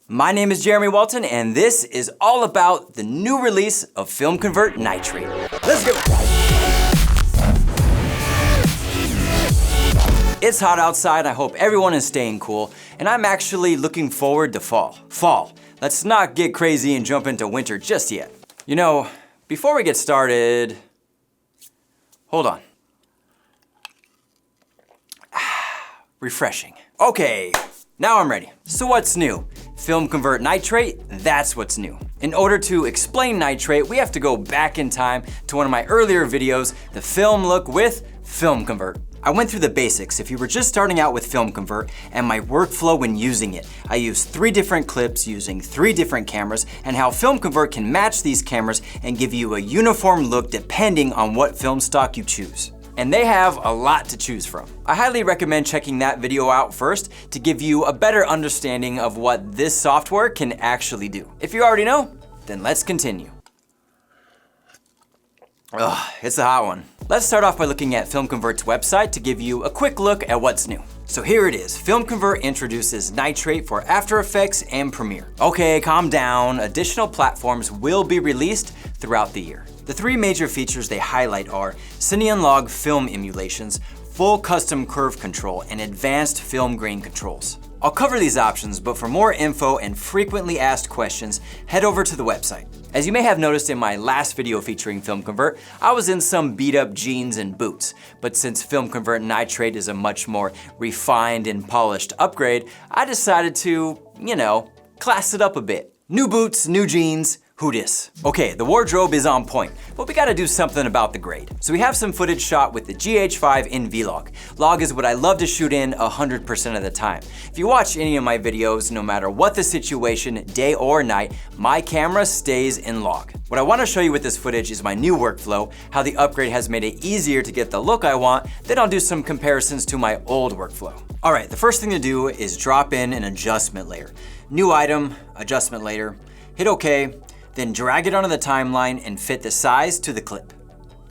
My name is Jeremy Walton, and this is all about the new release of FilmConvert NITRATE. Let's go! It's hot outside, I hope everyone is staying cool, and I'm actually looking forward to fall. Fall. Let's not get crazy and jump into winter just yet. You know, before we get started, hold on. Refreshing. Okay, now I'm ready. So what's new? FilmConvert NITRATE, that's what's new. In order to explain nitrate, we have to go back in time to one of my earlier videos, the film look with FilmConvert. I went through the basics if you were just starting out with FilmConvert and my workflow when using it. I used 3 different clips using 3 different cameras and how FilmConvert can match these cameras and give you a uniform look depending on what film stock you choose. And they have a lot to choose from. I highly recommend checking that video out first to give you a better understanding of what this software can actually do. If you already know, then let's continue. Ugh, it's a hot one. Let's start off by looking at FilmConvert's website to give you a quick look at what's new. So here it is. FilmConvert introduces NITRATE for After Effects and Premiere. Okay, calm down. Additional platforms will be released throughout the year. The 3 major features they highlight are Cine-Log film emulations, full custom curve control, and advanced film grain controls. I'll cover these options, but for more info and frequently asked questions, head over to the website. As you may have noticed in my last video featuring FilmConvert, I was in some beat up jeans and boots. But since FilmConvert NITRATE is a much more refined and polished upgrade, I decided to, class it up a bit. New boots, new jeans, who dis? Okay, the wardrobe is on point, but we gotta do something about the grade. So we have some footage shot with the GH5 in Vlog. Log is what I love to shoot in 100% of the time. If you watch any of my videos, no matter what the situation, day or night, my camera stays in log. What I wanna show you with this footage is my new workflow, how the upgrade has made it easier to get the look I want, then I'll do some comparisons to my old workflow. All right, the first thing to do is drop in an adjustment layer. New item, adjustment layer, hit OK, then drag it onto the timeline and fit the size to the clip.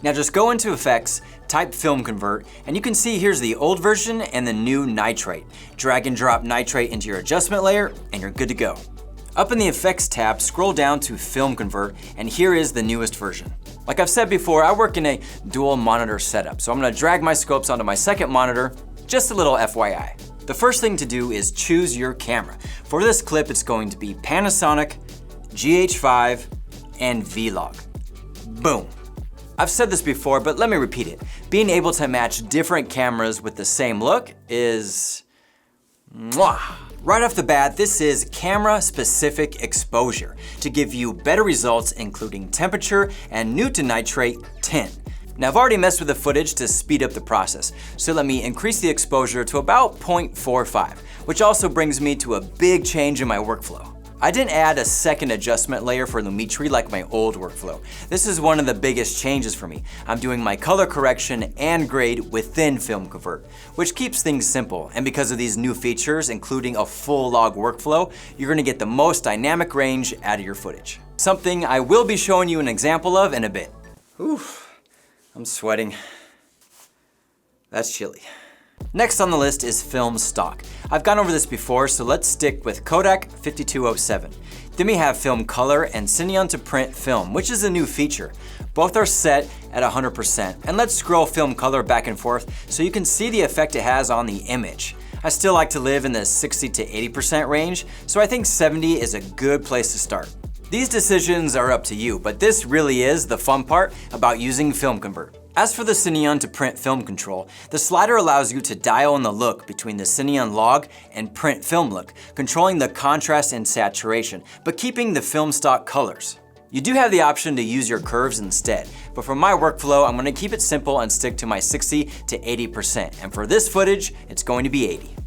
Now just go into Effects, type FilmConvert, and you can see here's the old version and the new NITRATE. Drag and drop NITRATE into your adjustment layer and you're good to go. Up in the Effects tab, scroll down to FilmConvert, and here is the newest version. Like I've said before, I work in a dual monitor setup, so I'm gonna drag my scopes onto my second monitor, just a little FYI. The first thing to do is choose your camera. For this clip, it's going to be Panasonic, GH5, and Vlog. Boom. I've said this before, but let me repeat it. Being able to match different cameras with the same look is mwah. Right off the bat, this is camera-specific exposure to give you better results, including temperature and new to nitrate 10. Now I've already messed with the footage to speed up the process, so let me increase the exposure to about 0.45, which also brings me to a big change in my workflow. I didn't add a second adjustment layer for Lumetri like my old workflow. This is one of the biggest changes for me. I'm doing my color correction and grade within FilmConvert, which keeps things simple. And because of these new features, including a full log workflow, you're gonna get the most dynamic range out of your footage. Something I will be showing you an example of in a bit. Oof, I'm sweating. That's chilly. Next on the list is film stock. I've gone over this before, so let's stick with Kodak 5207. Then we have film color and Cine to print film, which is a new feature. Both are set at 100%. And let's scroll film color back and forth so you can see the effect it has on the image. I still like to live in the 60 to 80% range, so I think 70 is a good place to start. These decisions are up to you, but this really is the fun part about using FilmConvert. As for the Cine to print film control, the slider allows you to dial in the look between the Cine log and print film look, controlling the contrast and saturation, but keeping the film stock colors. You do have the option to use your curves instead, but for my workflow, I'm gonna keep it simple and stick to my 60 to 80%, and for this footage, it's going to be 80.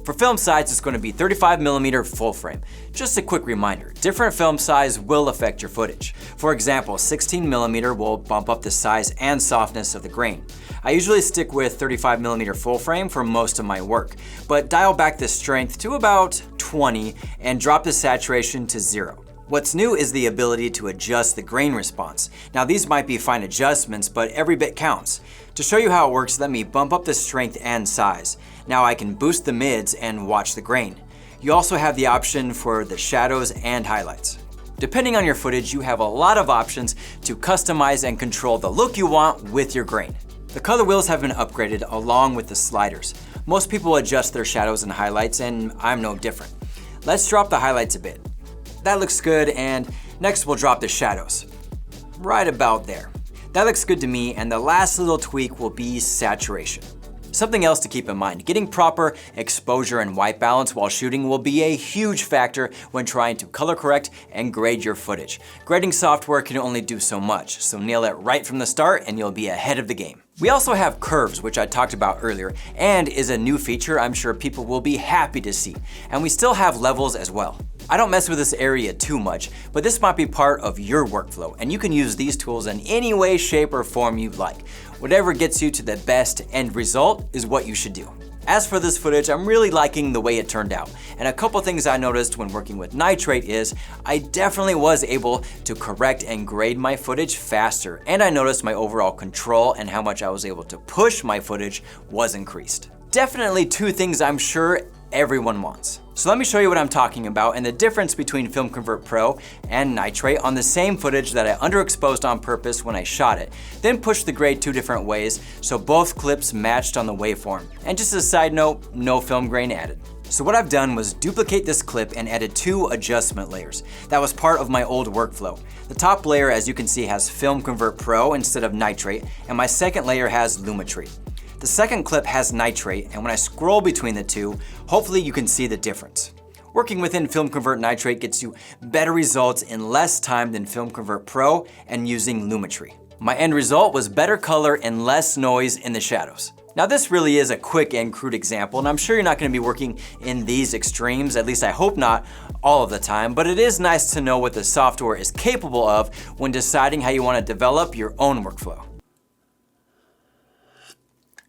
For film size, it's going to be 35mm full frame. Just a quick reminder, different film size will affect your footage. For example, 16mm will bump up the size and softness of the grain. I usually stick with 35mm full frame for most of my work, but dial back the strength to about 20 and drop the saturation to 0. What's new is the ability to adjust the grain response. Now these might be fine adjustments, but every bit counts. To show you how it works, let me bump up the strength and size. Now I can boost the mids and watch the grain. You also have the option for the shadows and highlights. Depending on your footage, you have a lot of options to customize and control the look you want with your grain. The color wheels have been upgraded along with the sliders. Most people adjust their shadows and highlights, and I'm no different. Let's drop the highlights a bit. That looks good, and next we'll drop the shadows. Right about there. That looks good to me, and the last little tweak will be saturation. Something else to keep in mind, getting proper exposure and white balance while shooting will be a huge factor when trying to color correct and grade your footage. Grading software can only do so much, so nail it right from the start and you'll be ahead of the game. We also have curves, which I talked about earlier, and is a new feature I'm sure people will be happy to see. And we still have levels as well. I don't mess with this area too much, but this might be part of your workflow, and you can use these tools in any way, shape, or form you'd like. Whatever gets you to the best end result is what you should do. As for this footage, I'm really liking the way it turned out. And a couple things I noticed when working with nitrate is I definitely was able to correct and grade my footage faster. And I noticed my overall control and how much I was able to push my footage was increased. Definitely two things I'm sure everyone wants. So let me show you what I'm talking about and the difference between FilmConvert Pro and nitrate on the same footage that I underexposed on purpose when I shot it, then pushed the grade two different ways so both clips matched on the waveform. And just as a side note, no film grain added. So what I've done was duplicate this clip and added two adjustment layers. That was part of my old workflow. The top layer, as you can see, has FilmConvert Pro instead of nitrate, and my second layer has Lumetri. The second clip has nitrate, and when I scroll between the two, hopefully you can see the difference. Working within FilmConvert Nitrate gets you better results in less time than FilmConvert Pro and using Lumetri. My end result was better color and less noise in the shadows. Now this really is a quick and crude example, and I'm sure you're not going to be working in these extremes, at least I hope not all of the time, but it is nice to know what the software is capable of when deciding how you want to develop your own workflow.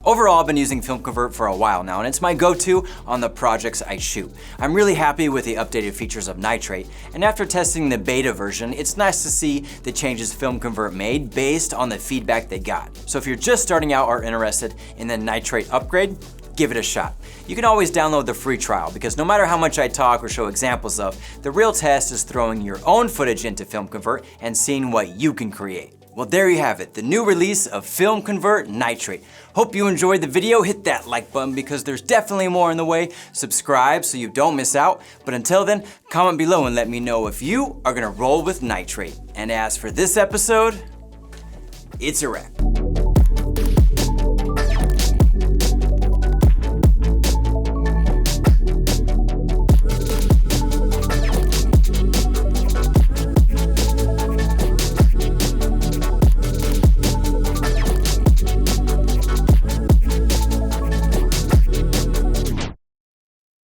Overall, I've been using FilmConvert for a while now, and it's my go-to on the projects I shoot. I'm really happy with the updated features of nitrate, and after testing the beta version, it's nice to see the changes FilmConvert made based on the feedback they got. So if you're just starting out or interested in the nitrate upgrade, give it a shot. You can always download the free trial because no matter how much I talk or show examples of, the real test is throwing your own footage into FilmConvert and seeing what you can create. Well, there you have it, the new release of FilmConvert Nitrate. Hope you enjoyed the video. Hit that like button because there's definitely more in the way. Subscribe so you don't miss out. But until then, comment below and let me know if you are gonna roll with nitrate. And as for this episode, it's a wrap.